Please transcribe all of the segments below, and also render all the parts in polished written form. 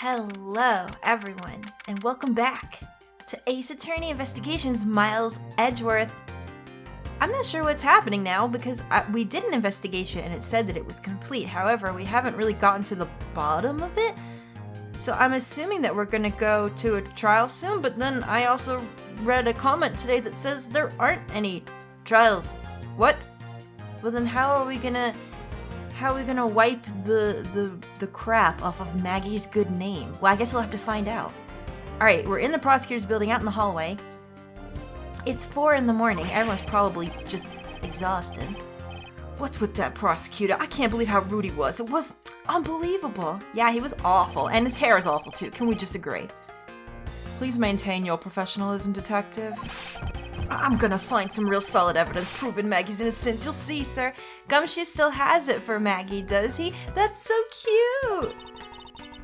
Hello, everyone, and welcome back to Ace Attorney Investigations Miles Edgeworth. I'm not sure what's happening now because we did an investigation and it said that it was complete. However, we haven't really gotten to the bottom of it. So I'm assuming that we're going to go to a trial soon, but then I also read a comment today that says there aren't any trials. What? Well, then how are we gonna wipe the crap off of Maggie's good name? Well, I guess we'll have to find out. Alright, we're in the prosecutor's building out in the hallway. It's 4 a.m. Everyone's probably just exhausted. What's with that prosecutor? I can't believe how rude he was. It was unbelievable. Yeah, he was awful, and his hair is awful too. Can we just agree? Please maintain your professionalism, detective. I'm gonna find some real solid evidence proving Maggie's innocence. You'll see, sir. Gumshoe still has it for Maggie, does he? That's so cute!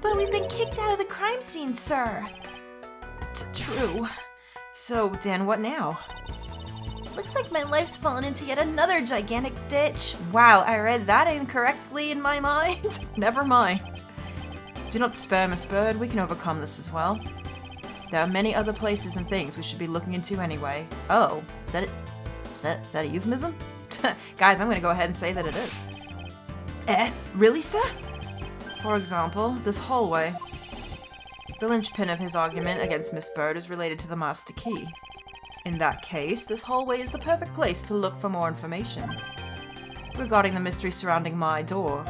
But we've been kicked out of the crime scene, sir. True. So, Dan, what now? Looks like my life's fallen into yet another gigantic ditch. Wow, I read that incorrectly in my mind. Never mind. Do not despair, Miss Bird. We can overcome this as well. There are many other places and things we should be looking into anyway. Oh, is that a euphemism? Guys, I'm gonna go ahead and say that it is. Really, sir? For example, this hallway. The linchpin of his argument against Miss Bird is related to the master key. In that case, this hallway is the perfect place to look for more information. Regarding the mystery surrounding my door.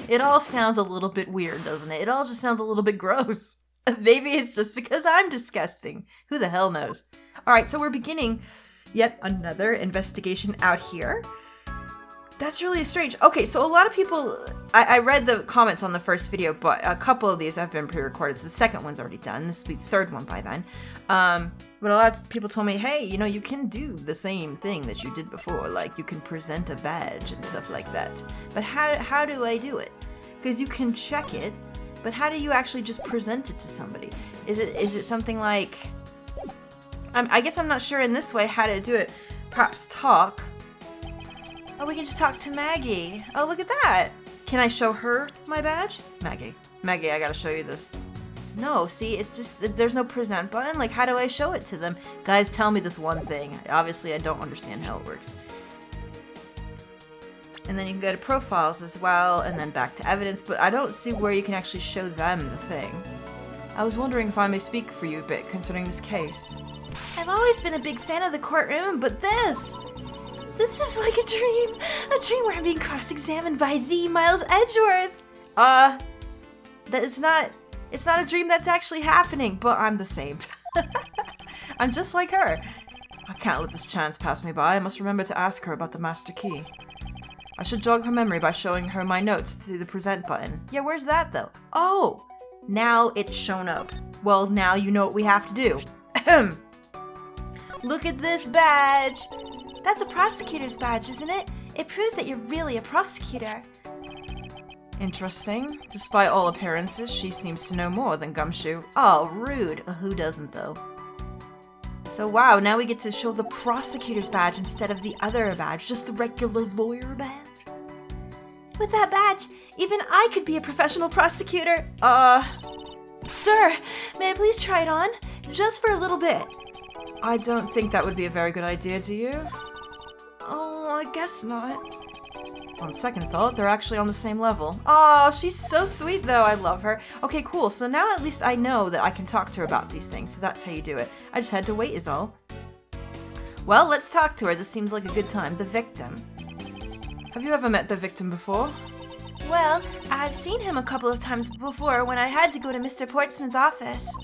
It all sounds a little bit weird, doesn't it? It all just sounds a little bit gross. Maybe it's just because I'm disgusting. Who the hell knows? Alright, so we're beginning yet another investigation out here. That's really strange. Okay, so a lot of people... I read the comments on the first video, but a couple of these have been pre-recorded, so the second one's already done. This will be the third one by then. But a lot of people told me, hey, you can do the same thing that you did before. Like, you can present a badge and stuff like that. But how do I do it? Because you can check it, but how do you actually just present it to somebody? Is it something like... I guess I'm not sure in this way how to do it. Perhaps talk. Oh, we can just talk to Maggie. Oh, look at that. Can I show her my badge? Maggie, I gotta show you this. No, see, it's just, there's no present button. Like, how do I show it to them? Guys, tell me this one thing. Obviously, I don't understand how it works. And then you can go to profiles as well, and then back to evidence, but I don't see where you can actually show them the thing. I was wondering if I may speak for you a bit concerning this case. I've always been a big fan of the courtroom, but this is like a dream where I'm being cross-examined by the Miles Edgeworth. It's not a dream that's actually happening, but I'm the same. I'm just like her. I can't let this chance pass me by. I must remember to ask her about the master key. I should jog her memory by showing her my notes through the present button. Yeah, where's that though? Oh, now it's shown up. Well, now you know what we have to do. Look at this badge. That's a prosecutor's badge, isn't it? It proves that you're really a prosecutor. Interesting. Despite all appearances, she seems to know more than Gumshoe. Oh, rude. Who doesn't though? So wow, now we get to show the prosecutor's badge instead of the other badge, just the regular lawyer badge. With that badge, even I could be a professional prosecutor. Sir, may I please try it on? Just for a little bit. I don't think that would be a very good idea, do you? Oh, I guess not. On second thought, they're actually on the same level. Oh, she's so sweet though, I love her. Okay, cool, so now at least I know that I can talk to her about these things, so that's how you do it. I just had to wait is all. Well, let's talk to her, this seems like a good time. The victim. Have you ever met the victim before? Well, I've seen him a couple of times before when I had to go to Mr. Portsman's office.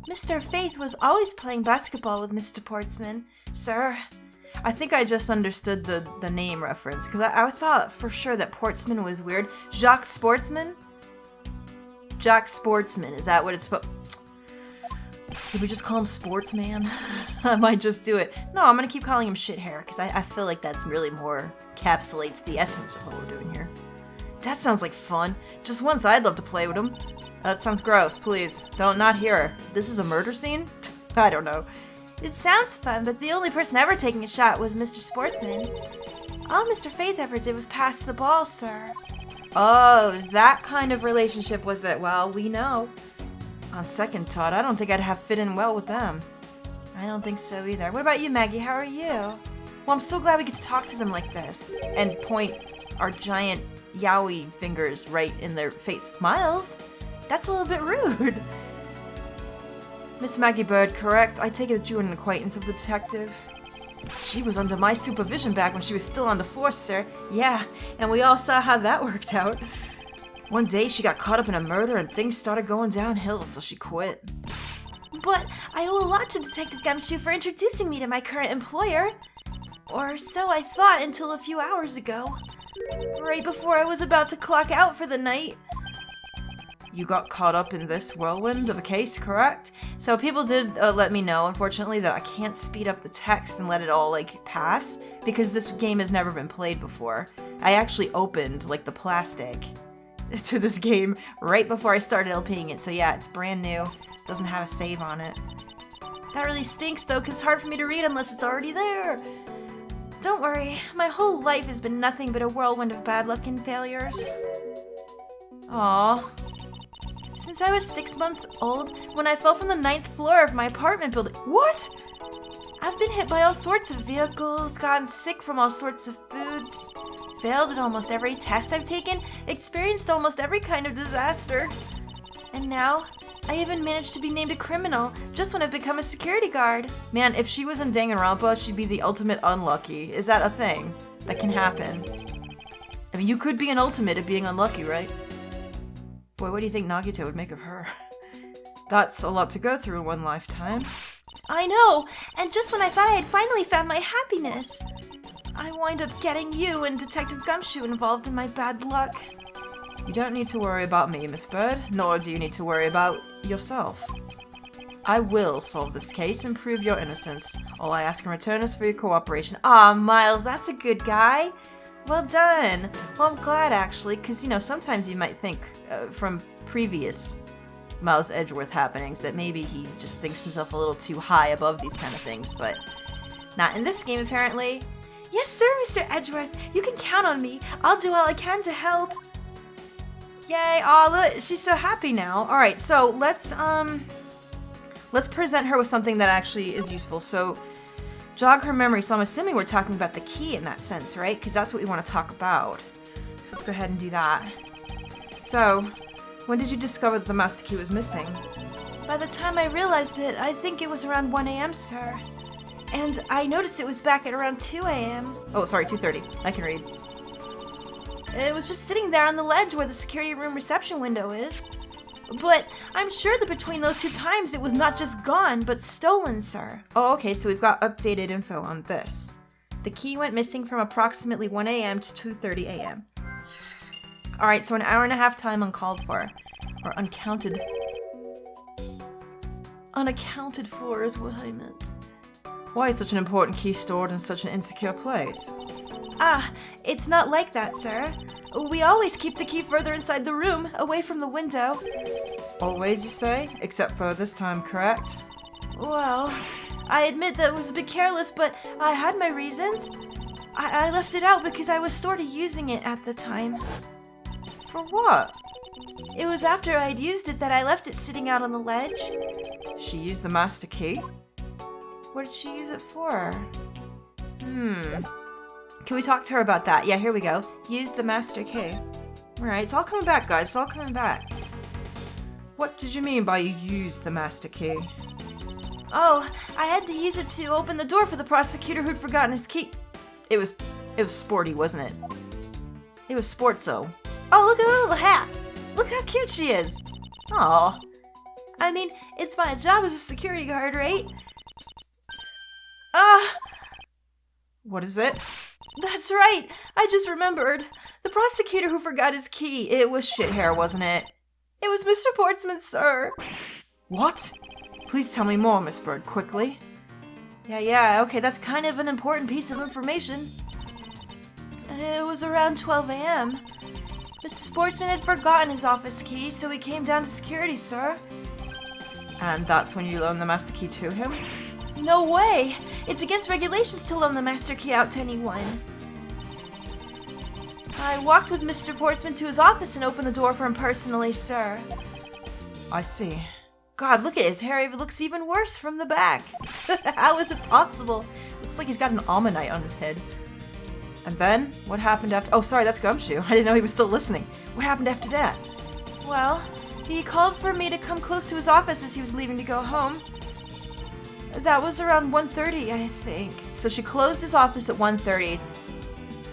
Mr. Faith was always playing basketball with Mr. Portsman, sir. I think I just understood the name reference, because I thought for sure that Portsman was weird. Jacques Sportsman? Jacques Sportsman, is that what it's supposed... Could we just call him Sportsman? I might just do it. No, I'm gonna keep calling him Shithair, because I feel like that's really more encapsulates the essence of what we're doing here. That sounds like fun. Just once I'd love to play with him. That sounds gross, please. Don't not here. This is a murder scene? I don't know. It sounds fun, but the only person ever taking a shot was Mr. Sportsman. All Mr. Faith ever did was pass the ball, sir. Oh, is that kind of relationship was it? Well, we know. On second thought, I don't think I'd have fit in well with them. I don't think so either. What about you, Maggie? How are you? Well, I'm so glad we get to talk to them like this and point our giant yowie fingers right in their face. Miles? That's a little bit rude. Miss Maggie Bird, correct? I take it that you are an acquaintance of the detective. She was under my supervision back when she was still on the force, sir. Yeah, and we all saw how that worked out. One day she got caught up in a murder and things started going downhill, so she quit. But I owe a lot to Detective Gumshoe for introducing me to my current employer. Or so I thought until a few hours ago. Right before I was about to clock out for the night. You got caught up in this whirlwind of a case, correct? So people did let me know, unfortunately, that I can't speed up the text and let it all, pass, because this game has never been played before. I actually opened, the plastic to this game right before I started LPing it, so yeah, it's brand new. Doesn't have a save on it. That really stinks, though, because it's hard for me to read unless it's already there. Don't worry, my whole life has been nothing but a whirlwind of bad luck and failures. Aww. Since I was 6 months old, when I fell from the 9th floor of my apartment building— What?! I've been hit by all sorts of vehicles, gotten sick from all sorts of foods, failed at almost every test I've taken, experienced almost every kind of disaster. And now, I even managed to be named a criminal just when I've become a security guard. Man, if she was in Danganronpa, she'd be the ultimate unlucky. Is that a thing that can happen? I mean, you could be an ultimate at being unlucky, right? Boy, what do you think Nagito would make of her? That's a lot to go through in one lifetime. I know! And just when I thought I had finally found my happiness, I wind up getting you and Detective Gumshoe involved in my bad luck. You don't need to worry about me, Miss Bird, nor do you need to worry about yourself. I will solve this case and prove your innocence. All I ask in return is for your cooperation. Ah, Miles, that's a good guy. Well done. Well, I'm glad, actually, because, sometimes you might think from previous Miles Edgeworth happenings that maybe he just thinks himself a little too high above these kind of things, but not in this game, apparently. Yes, sir, Mr. Edgeworth. You can count on me. I'll do all I can to help. Yay. Aw, look, she's so happy now. All right, so let's present her with something that actually is useful. So, jog her memory. So I'm assuming we're talking about the key in that sense, right? Because that's what we want to talk about. So let's go ahead and do that. So, when did you discover that the master key was missing? By the time I realized it, I think it was around 1 a.m., sir. And I noticed it was back at around 2 a.m. Oh, sorry, 2:30. I can read. It was just sitting there on the ledge where the security room reception window is. But I'm sure that between those two times it was not just gone, but stolen, sir. Oh, okay, so we've got updated info on this. The key went missing from approximately 1 a.m. to 2:30 a.m. Alright, so an hour and a half time uncalled for. Or uncounted. Unaccounted for is what I meant. Why is such an important key stored in such an insecure place? Ah, it's not like that, sir. We always keep the key further inside the room, away from the window. Always, you say? Except for this time, correct? Well, I admit that it was a bit careless, but I had my reasons. I left it out because I was sort of using it at the time. For what? It was after I'd used it that I left it sitting out on the ledge. She used the master key? What did she use it for? Can we talk to her about that? Yeah, here we go. Use the master key. Alright, it's all coming back, guys. It's all coming back. What did you mean by you used the master key? Oh, I had to use it to open the door for the prosecutor who'd forgotten his key. It was sporty, wasn't it? It was sportso. Oh, look at her little hat. Look how cute she is. Aw. I mean, it's my job as a security guard, right? What is it? That's right. I just remembered. The prosecutor who forgot his key. It was Shithair, wasn't it? It was Mr. Portsmouth, sir. What? Please tell me more, Miss Bird, quickly. Yeah, okay, that's kind of an important piece of information. It was around 12 a.m. Mr. Sportsman had forgotten his office key, so he came down to security, sir. And that's when you loaned the master key to him? No way! It's against regulations to loan the master key out to anyone. I walked with Mr. Portsman to his office and opened the door for him personally, sir. I see. God, look at his hair. It looks even worse from the back. How is it possible? Looks like he's got an almondite on his head. And then, what happened after? Oh, sorry, that's Gumshoe. I didn't know he was still listening. What happened after that? Well, he called for me to come close to his office as he was leaving to go home. That was around 1:30, I think. So she closed his office at 1:30,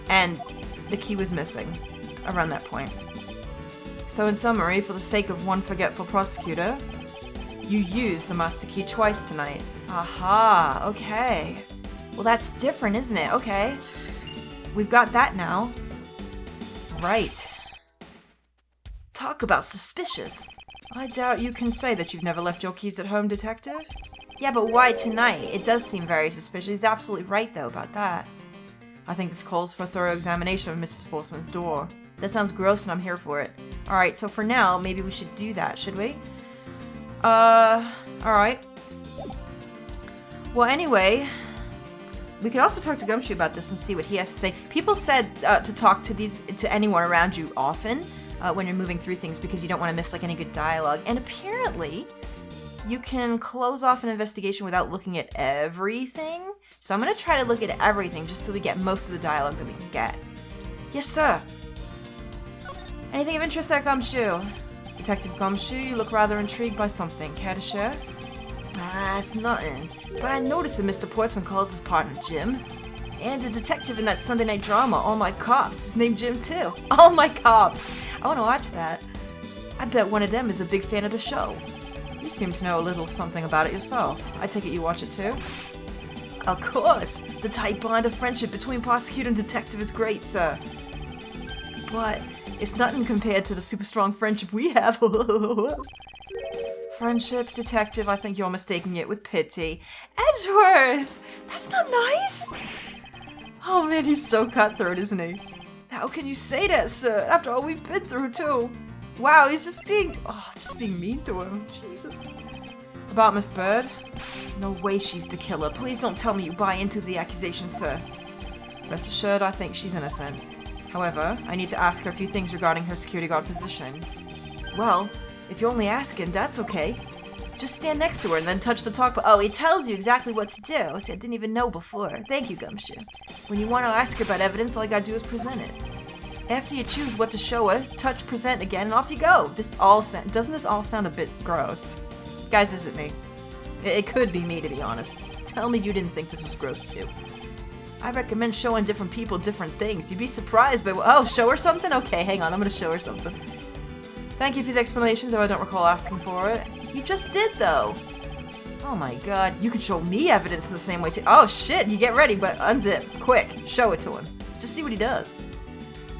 and the key was missing around that point. So in summary, for the sake of one forgetful prosecutor, you used the master key twice tonight. Aha, okay. Well, that's different, isn't it? Okay. We've got that now. Right. Talk about suspicious. I doubt you can say that you've never left your keys at home, Detective. Yeah, but why tonight? It does seem very suspicious. He's absolutely right, though, about that. I think this calls for a thorough examination of Mrs. Sportsman's door. That sounds gross, and I'm here for it. Alright, so for now, maybe we should do that, should we? Alright. Well, anyway, we could also talk to Gumshoe about this and see what he has to say. People said to talk to anyone around you often when you're moving through things because you don't want to miss like any good dialogue. And apparently, you can close off an investigation without looking at everything. So I'm going to try to look at everything just so we get most of the dialogue that we can get. Yes, sir. Anything of interest there, Gumshoe? Detective Gumshoe, you look rather intrigued by something. Care to share? It's nothing. But I noticed that Mr. Portsman calls his partner Jim. And a detective in that Sunday night drama, All My Cops, is named Jim too. All My Cops! I want to watch that. I bet one of them is a big fan of the show. You seem to know a little something about it yourself. I take it you watch it too? Of course! The tight bond of friendship between prosecutor and detective is great, sir. But it's nothing compared to the super strong friendship we have. Friendship, detective, I think you're mistaking it with pity. Edgeworth! That's not nice! Oh man, he's so cutthroat, isn't he? How can you say that, sir? After all we've been through, too. Wow, he's just being mean to him. Jesus. About Miss Bird? No way she's the killer. Please don't tell me you buy into the accusation, sir. Rest assured, I think she's innocent. However, I need to ask her a few things regarding her security guard position. Well, if you're only asking, that's okay. Just stand next to her and then touch the talk. Oh, he tells you exactly what to do. See, I didn't even know before. Thank you, Gumshoe. When you want to ask her about evidence, all you gotta do is present it. After you choose what to show her, touch present again, and off you go. Doesn't this all sound a bit gross? Guys, is it me? It could be me, to be honest. Tell me you didn't think this was gross, too. I recommend showing different people different things. You'd be surprised by show her something? Okay, hang on, I'm gonna show her something. Thank you for the explanation, though I don't recall asking for it. You just did, though. Oh my god, you could show me evidence in the same way, too. Oh shit, you get ready, but unzip. Quick, show it to him. Just see what he does.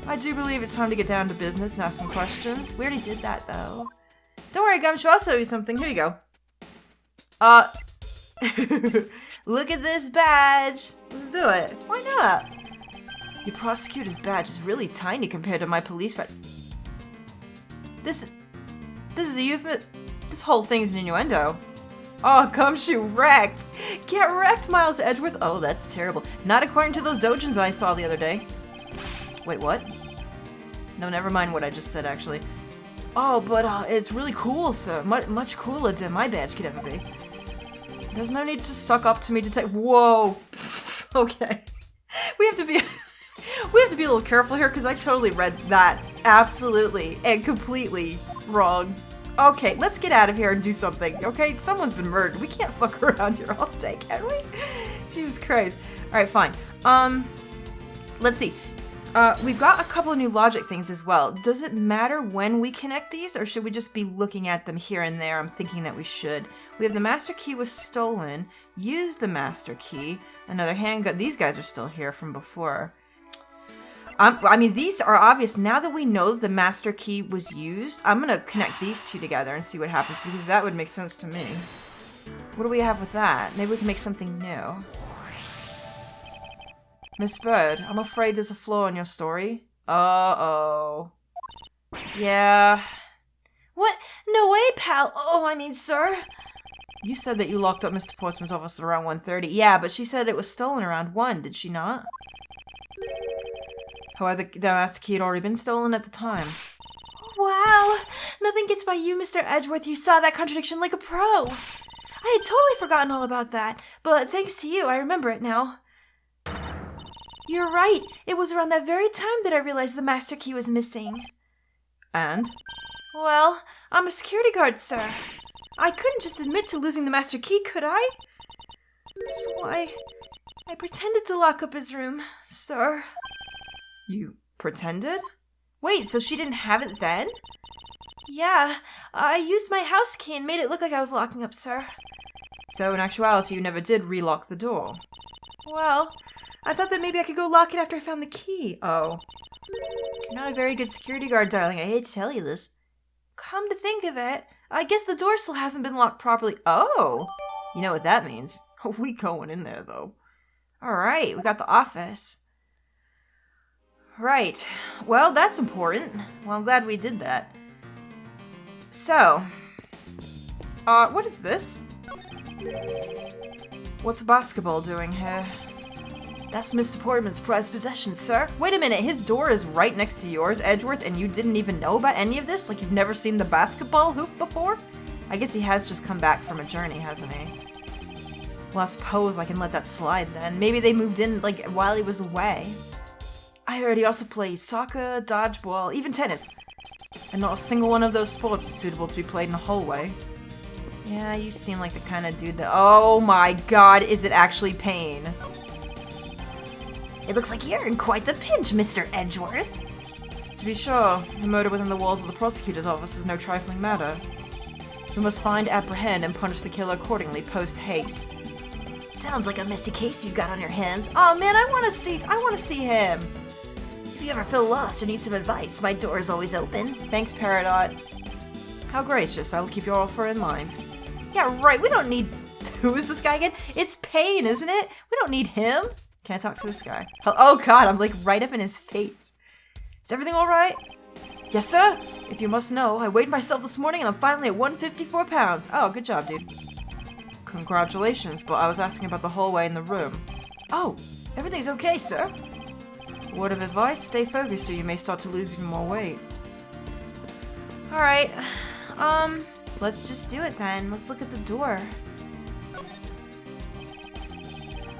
I do believe it's time to get down to business and ask some questions. We already did that, though. Don't worry, Gumshoe, I'll show you something. Here you go. Look at this badge. Let's do it. Why not? Your prosecutor's badge is really tiny compared to my police badge. This is a euphemism. This whole thing's an innuendo. Oh, Gumshoe wrecked. Get wrecked, Miles Edgeworth. Oh, that's terrible. Not according to those dojins I saw the other day. Wait, what? No, never mind what I just said, actually. Oh, but it's really cool, sir. Much cooler than my badge could ever be. There's no need to suck up to me to take. Whoa. Okay. We have to be a little careful here because I totally read that absolutely and completely wrong. Okay, let's get out of here and do something. Okay, someone's been murdered. We can't fuck around here all day, can we? Jesus Christ. All right, fine. Let's see. We've got a couple of new logic things as well. Does it matter when we connect these, or should we just be looking at them here and there? I'm thinking that we should. We have the master key was stolen. Use the master key. Another handgun. These guys are still here from before. I mean, these are obvious. Now that we know that the master key was used, I'm going to connect these two together and see what happens, because that would make sense to me. What do we have with that? Maybe we can make something new. Miss Bird, I'm afraid there's a flaw in your story. Uh-oh. Yeah. What? No way, pal. Oh, I mean, sir. You said that you locked up Mr. Portsman's office around 1:30. Yeah, but she said it was stolen around 1, did she not? However, the master key had already been stolen at the time. Wow, nothing gets by you, Mr. Edgeworth. You saw that contradiction like a pro. I had totally forgotten all about that, but thanks to you, I remember it now. You're right. It was around that very time that I realized the master key was missing. And? Well, I'm a security guard, sir. I couldn't just admit to losing the master key, could I? So I pretended to lock up his room, sir. You pretended? Wait, so she didn't have it then? Yeah, I used my house key and made it look like I was locking up, sir. So in actuality, you never did relock the door? Well, I thought that maybe I could go lock it after I found the key. Oh. You're not a very good security guard, darling. I hate to tell you this. Come to think of it, I guess the door still hasn't been locked properly. Oh! You know what that means. We going in there, though. Alright, we got the office. Right. Well, that's important. Well, I'm glad we did that. So, what is this? What's basketball doing here? That's Mr. Portman's prized possession, sir. Wait a minute, his door is right next to yours, Edgeworth, and you didn't even know about any of this? Like you've never seen the basketball hoop before? I guess he has just come back from a journey, hasn't he? Well, I suppose I can let that slide then. Maybe they moved in, like, while he was away. I heard he also plays soccer, dodgeball, even tennis. And not a single one of those sports is suitable to be played in a hallway. Yeah, you seem like the kind of dude that— Oh my god, is it actually Payne? It looks like you're in quite the pinch, Mr. Edgeworth. To be sure, a murder within the walls of the prosecutor's office is no trifling matter. We must find, apprehend, and punish the killer accordingly, post-haste. Sounds like a messy case you've got on your hands. Oh man, I want to see him. If you ever feel lost or need some advice, my door is always open. Thanks, Peridot. How gracious, I will keep your offer in mind. Yeah, right, we don't need— Who is this guy again? It's Payne, isn't it? We don't need him. Can I talk to this guy? Oh god, I'm like right up in his face. Is everything alright? Yes, sir. If you must know, I weighed myself this morning and I'm finally at 154 pounds. Oh, good job, dude. Congratulations, but I was asking about the hallway in the room. Oh, everything's okay, sir. Word of advice, stay focused or you may start to lose even more weight. Alright, let's just do it then. Let's look at the door.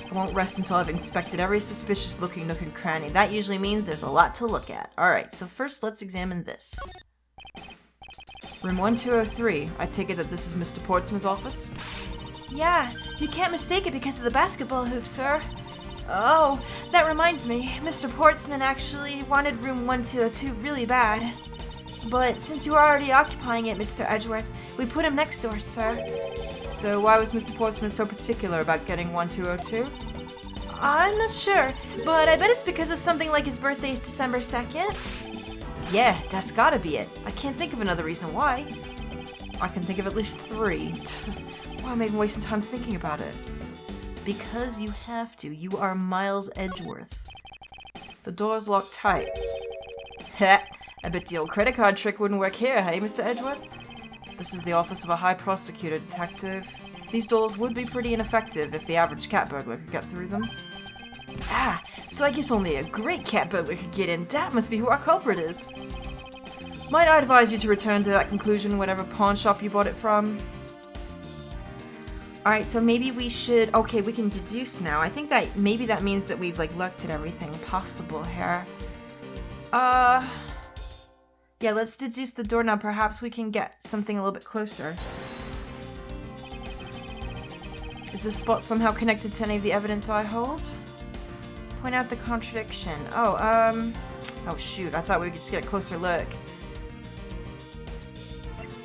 I won't rest until I've inspected every suspicious looking nook and cranny. That usually means there's a lot to look at. Alright, so first let's examine this. Room 1203. I take it that this is Mr. Portsman's office? Yeah, you can't mistake it because of the basketball hoop, sir. Oh, that reminds me. Mr. Portsman actually wanted room 1202 really bad. But since you were already occupying it, Mr. Edgeworth, we put him next door, sir. So why was Mr. Portsman so particular about getting 1202? I'm not sure, but I bet it's because of something like his birthday is December 2nd. Yeah, that's gotta be it. I can't think of another reason why. I can think of at least 3. Why am I even wasting time thinking about it? Because you have to. You are Miles Edgeworth. The door's locked tight. Heh, I bet the old credit card trick wouldn't work here, hey, Mr. Edgeworth? This is the office of a high prosecutor, detective. These doors would be pretty ineffective if the average cat burglar could get through them. Ah, so I guess only a great cat burglar could get in. That must be who our culprit is. Might I advise you to return to that conclusion whatever pawn shop you bought it from? Alright, so maybe we should— Okay, we can deduce now. I think that maybe that means that we've, like, looked at everything possible here. Yeah, let's deduce the door now. Perhaps we can get something a little bit closer. Is this spot somehow connected to any of the evidence I hold? Point out the contradiction. Oh shoot, I thought we could just get a closer look.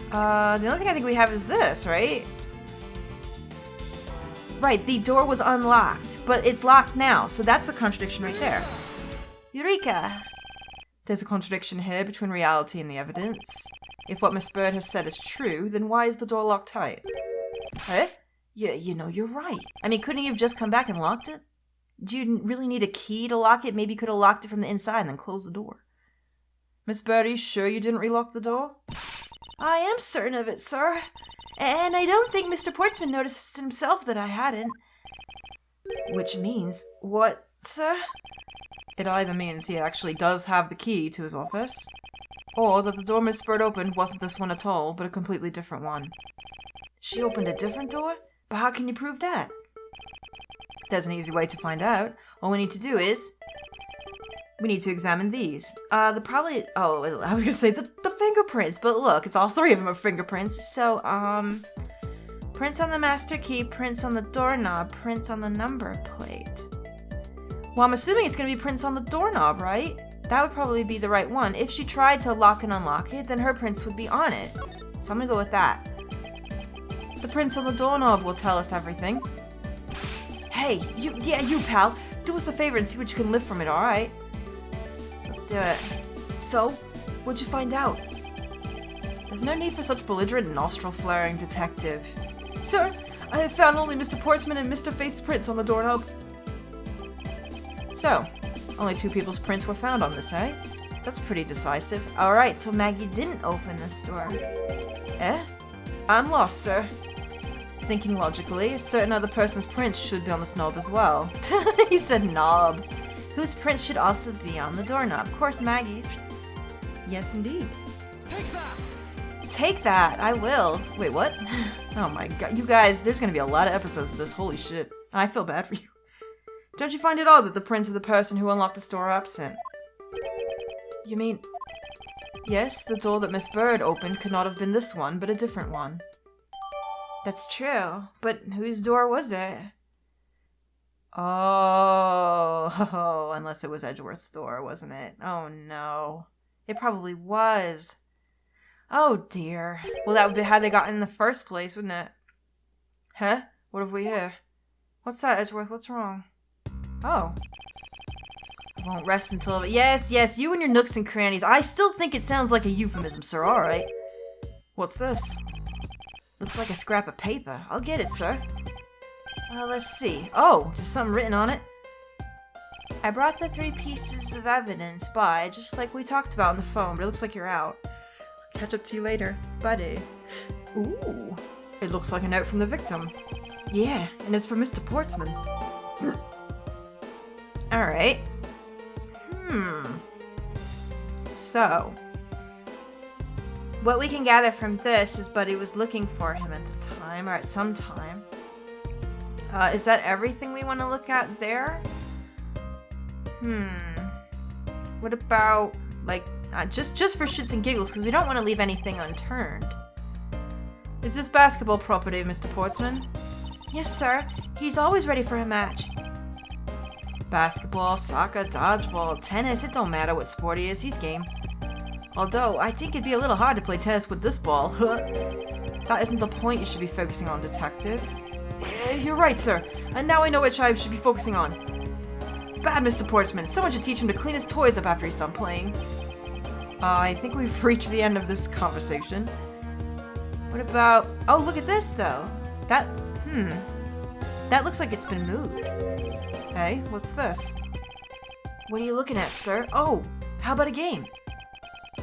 The only thing I think we have is this, right? Right, the door was unlocked, but it's locked now, so that's the contradiction right there. Eureka! There's a contradiction here between reality and the evidence. If what Miss Bird has said is true, then why is the door locked tight? Eh? Yeah, you know, you're right. I mean, couldn't you have just come back and locked it? Do you really need a key to lock it? Maybe you could have locked it from the inside and then closed the door. Miss Bird, are you sure you didn't relock the door? I am certain of it, sir. And I don't think Mr. Portsman noticed himself that I hadn't. Which means, what, sir? It either means he actually does have the key to his office, Or that the door Miss Bird opened wasn't this one at all, but a completely different one. She opened a different door? But how can you prove that? There's an easy way to find out. All we need to do is... we need to examine these. I was gonna say the fingerprints, but look, it's all three of them are fingerprints. So, prints on the master key, prints on the doorknob, prints on the number plate. Well, I'm assuming it's gonna be prints on the doorknob, right? That would probably be the right one. If she tried to lock and unlock it, then her prints would be on it. So I'm gonna go with that. The prints on the doorknob will tell us everything. Hey, you pal, do us a favor and see what you can lift from it, alright? Let's do it. So, what'd you find out? There's no need for such belligerent nostril-flaring, detective. Sir, I have found only Mr. Portsman and Mr. Faith's prints on the doorknob. So, only two people's prints were found on this, eh? That's pretty decisive. Alright, so Maggie didn't open this door. Eh? I'm lost, sir. Thinking logically, a certain other person's prints should be on this knob as well. He said knob. Whose prints should also be on the doorknob? Of course, Maggie's. Yes, indeed. Take that! Take that! I will. Wait, what? Oh my god. You guys, there's gonna be a lot of episodes of this. Holy shit. I feel bad for you. Don't you find it odd that the prints of the person who unlocked this door are absent? You mean... yes, the door that Miss Bird opened could not have been this one, but a different one. That's true. But whose door was it? Oh, unless it was Edgeworth's door, wasn't it? Oh no. It probably was. Oh dear. Well, that would be how they got in the first place, wouldn't it? Huh? What have we here? What's that, Edgeworth? What's wrong? Oh. I won't rest until... yes, you and your nooks and crannies. I still think it sounds like a euphemism, sir. Alright. What's this? Looks like a scrap of paper. I'll get it, sir. Let's see. Oh, there's something written on it. I brought the 3 pieces of evidence by, just like we talked about on the phone, but it looks like you're out. Catch up to you later, buddy. Ooh. It looks like a note from the victim. Yeah, and it's from Mr. Portsman. Alright. So, what we can gather from this is Buddy was looking for him at the time, or at some time. Is that everything we want to look at there? What about, like, just for shits and giggles, because we don't want to leave anything unturned. Is this basketball property of Mr. Portsman? Yes, sir. He's always ready for a match. Basketball, soccer, dodgeball, tennis, it don't matter what sport he is, he's game. Although, I think it'd be a little hard to play tennis with this ball. That isn't the point you should be focusing on, detective. You're right, sir. And now I know which I should be focusing on. Bad Mr. Portsman. Someone should teach him to clean his toys up after he's done playing. I think we've reached the end of this conversation. What about... oh, look at this, though. That looks like it's been moved. Hey, what's this? What are you looking at, sir? Oh, how about a game?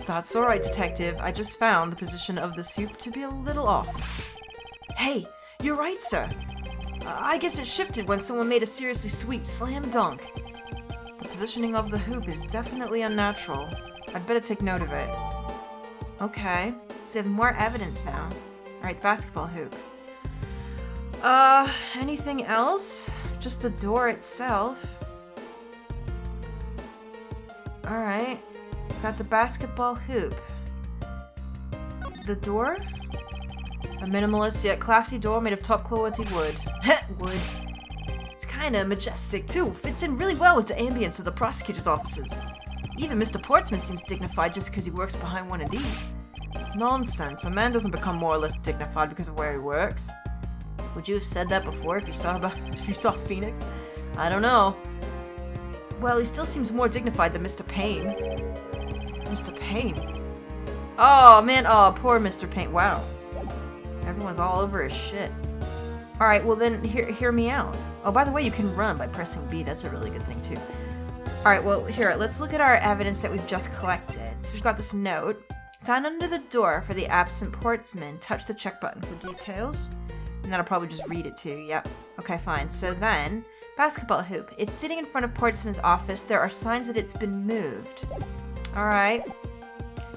That's alright, detective. I just found the position of this hoop to be a little off. Hey, you're right, sir. I guess it shifted when someone made a seriously sweet slam dunk. The positioning of the hoop is definitely unnatural. I'd better take note of it. Okay, so we have more evidence now. Alright, the basketball hoop. Anything else? Just the door itself. Alright. Got the basketball hoop. The door? A minimalist yet classy door made of top quality wood. Wood. It's kinda majestic too. Fits in really well with the ambience of the prosecutor's offices. Even Mr. Portsman seems dignified just because he works behind one of these. Nonsense. A man doesn't become more or less dignified because of where he works. Would you have said that before if you saw Phoenix? I don't know. Well, he still seems more dignified than Mr. Payne. Mr. Payne? Oh, man. Oh, poor Mr. Payne. Wow. Everyone's all over his shit. Alright, well then, hear me out. Oh, by the way, you can run by pressing B. That's a really good thing, too. Alright, well, here, let's look at our evidence that we've just collected. So we've got this note. Found under the door for the absent Portsman. Touch the check button for details. And then I'll probably just read it to you. Yep. Okay, fine. So then, basketball hoop. It's sitting in front of Portsman's office. There are signs that it's been moved. Alright.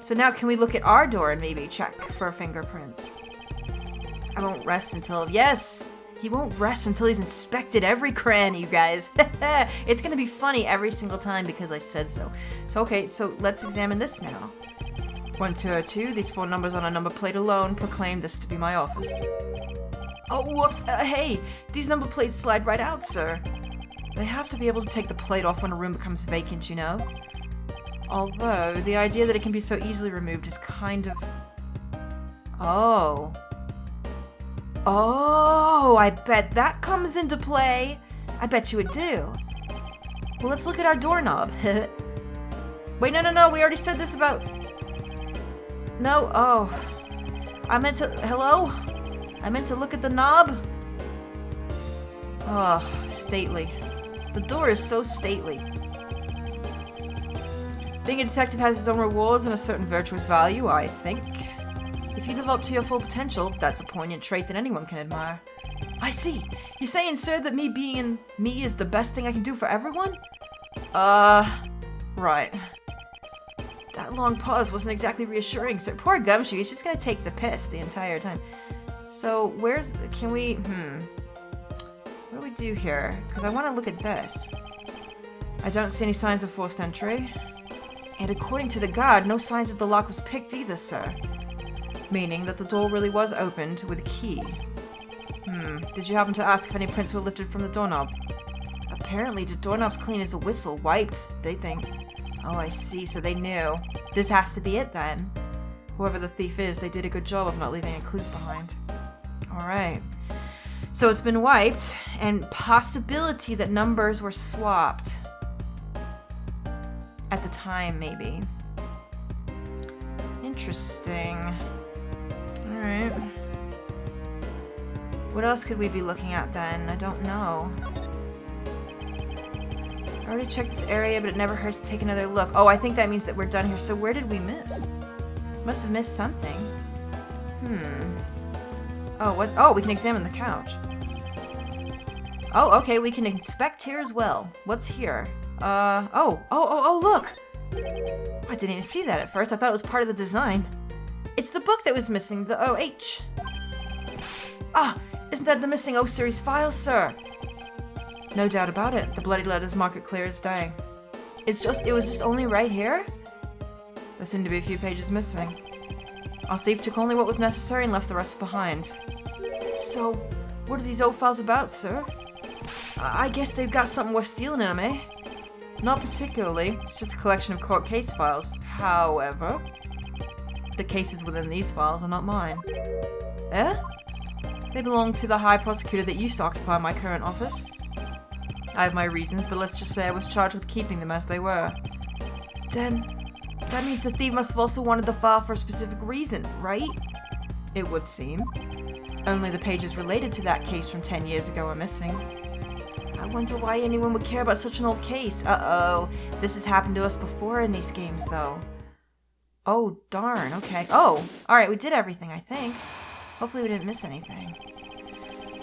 So now can we look at our door and maybe check for fingerprints? I won't rest until... Yes! He won't rest until he's inspected every cranny, you guys. It's gonna be funny every single time because I said so. So, okay, so let's examine this now. 1202, these 4 numbers on a number plate alone proclaim this to be my office. Oh, whoops, hey, these number plates slide right out, sir. They have to be able to take the plate off when a room becomes vacant, you know? Although, the idea that it can be so easily removed is kind of... Oh. Oh, I bet that comes into play. I bet you it do. Well, let's look at our doorknob. Wait, no, we already said this about... No, oh. I meant to... Hello? I meant to look at the knob. Oh, stately. The door is so stately. Being a detective has its own rewards and a certain virtuous value, I think. If you live up to your full potential, that's a poignant trait that anyone can admire. I see. You're saying, sir, that me being me is the best thing I can do for everyone? Right. That long pause wasn't exactly reassuring, sir. Poor Gumshoe, he's just gonna take the piss the entire time. So, can we, what do we do here? Because I want to look at this. I don't see any signs of forced entry. And according to the guard, no signs that the lock was picked either, sir. Meaning that the door really was opened with a key. Did you happen to ask if any prints were lifted from the doorknob? Apparently, the doorknob's clean as a whistle, wiped, they think. Oh, I see, so they knew. This has to be it, then. Whoever the thief is, they did a good job of not leaving any clues behind. Alright. So it's been wiped, and possibility that numbers were swapped. At the time, maybe. Interesting. Alright. What else could we be looking at then? I don't know. I already checked this area, but it never hurts to take another look. Oh, I think that means that we're done here. So where did we miss? Must have missed something. Oh, what? Oh, we can examine the couch. Oh, okay, we can inspect here as well. What's here? Oh, look! I didn't even see that at first. I thought it was part of the design. It's the book that was missing, the OH. Ah, isn't that the missing O series file, sir? No doubt about it. The bloody letters mark it clear as day. It was just only right here? There seemed to be a few pages missing. Our thief took only what was necessary and left the rest behind. So, what are these O files about, sir? I guess they've got something worth stealing in them, eh? Not particularly. It's just a collection of court case files. However, the cases within these files are not mine. Eh? They belong to the High Prosecutor that used to occupy my current office. I have my reasons, but let's just say I was charged with keeping them as they were. Then, that means the thief must have also wanted the file for a specific reason, right? It would seem. Only the pages related to that case from 10 years ago are missing. I wonder why anyone would care about such an old case. Uh-oh. This has happened to us before in these games, though. Oh, darn. Okay. Oh, alright, we did everything, I think. Hopefully we didn't miss anything.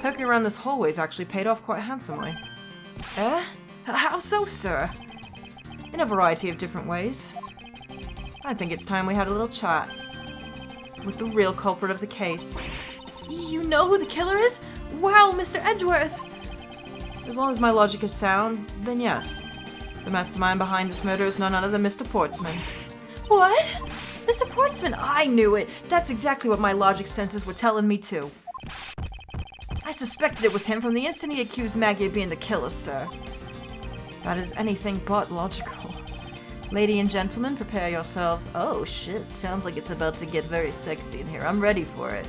Poking around this hallway's actually paid off quite handsomely. Eh? How so, sir? In a variety of different ways. I think it's time we had a little chat. With the real culprit of the case. You know who the killer is? Wow, Mr. Edgeworth! As long as my logic is sound, then yes. The mastermind behind this murder is none other than Mr. Portsman. What? Mr. Portsman? I knew it! That's exactly what my logic senses were telling me too. I suspected it was him from the instant he accused Maggie of being the killer, sir. That is anything but logical. Lady and gentlemen, prepare yourselves. Oh shit, sounds like it's about to get very sexy in here. I'm ready for it.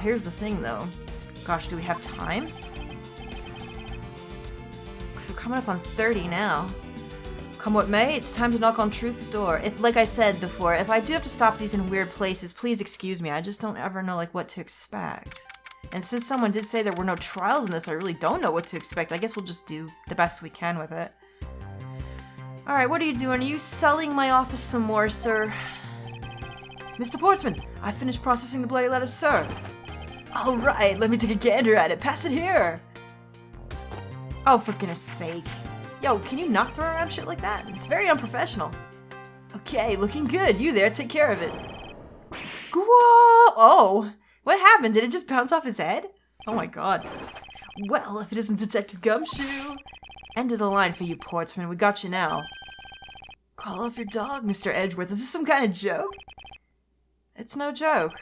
Here's the thing though. Gosh, do we have time? We're coming up on 30 now. Come what may, it's time to knock on truth's door. If, like I said before, if I do have to stop these in weird places, please excuse me. I just don't ever know like what to expect. And since someone did say there were no trials in this, I really don't know what to expect. I guess we'll just do the best we can with it. Alright, what are you doing? Are you selling my office some more, sir? Mr. Portsman, I finished processing the bloody letters, sir. Alright, let me take a gander at it. Pass it here. Oh, for goodness sake. Yo, can you not throw around shit like that? It's very unprofessional. Okay, looking good. You there, take care of it. Whoa! Oh! What happened? Did it just bounce off his head? Oh my god. Well, if it isn't Detective Gumshoe. End of the line for you, Portsman. We got you now. Call off your dog, Mr. Edgeworth. Is this some kind of joke? It's no joke.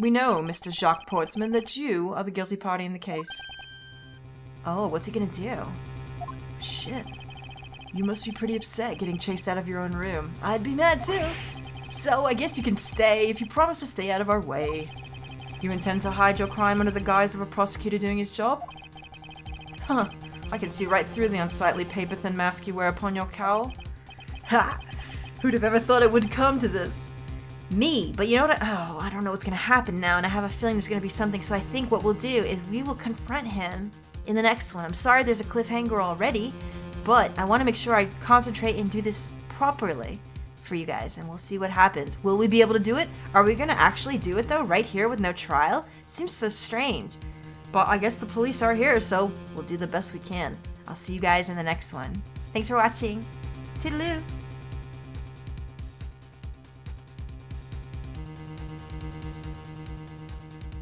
We know, Mr. Jacques Portsman, that you are the guilty party in the case. Oh, what's he gonna do? Shit. You must be pretty upset getting chased out of your own room. I'd be mad too. So I guess you can stay if you promise to stay out of our way. You intend to hide your crime under the guise of a prosecutor doing his job? Huh. I can see right through the unsightly paper-thin mask you wear upon your cowl. Ha! Who'd have ever thought it would come to this? Me, but you know what? I don't know what's gonna happen now, and I have a feeling there's gonna be something, so I think what we'll do is we will confront him in the next one. I'm sorry there's a cliffhanger already, but I want to make sure I concentrate and do this properly for you guys, and we'll see what happens. Will we be able to do it? Are we gonna actually do it though, right here with no trial? Seems so strange. But I guess the police are here, so we'll do the best we can. I'll see you guys in the next one. Thanks for watching. Toodaloo!